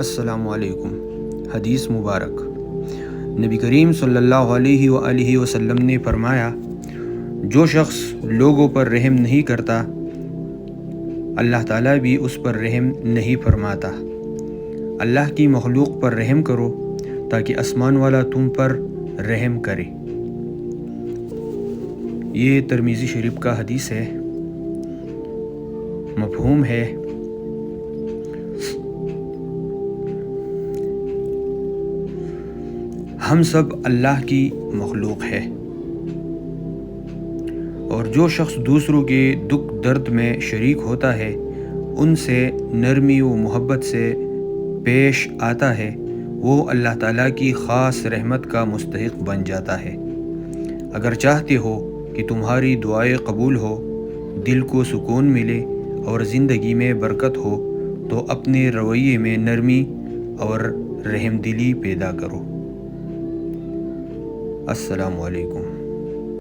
السلام علیکم۔ حدیث مبارک، نبی کریم صلی اللہ علیہ وآلہ وسلم نے فرمایا، جو شخص لوگوں پر رحم نہیں کرتا اللہ تعالیٰ بھی اس پر رحم نہیں فرماتا۔ اللہ کی مخلوق پر رحم کرو تاکہ آسمان والا تم پر رحم کرے۔ یہ ترمذی شریف کا حدیث ہے۔ مفہوم ہے، ہم سب اللہ کی مخلوق ہے، اور جو شخص دوسروں کے دکھ درد میں شریک ہوتا ہے، ان سے نرمی و محبت سے پیش آتا ہے، وہ اللہ تعالیٰ کی خاص رحمت کا مستحق بن جاتا ہے۔ اگر چاہتے ہو کہ تمہاری دعائیں قبول ہو، دل کو سکون ملے اور زندگی میں برکت ہو، تو اپنے رویے میں نرمی اور رحم دلی پیدا کرو۔ السلام علیکم۔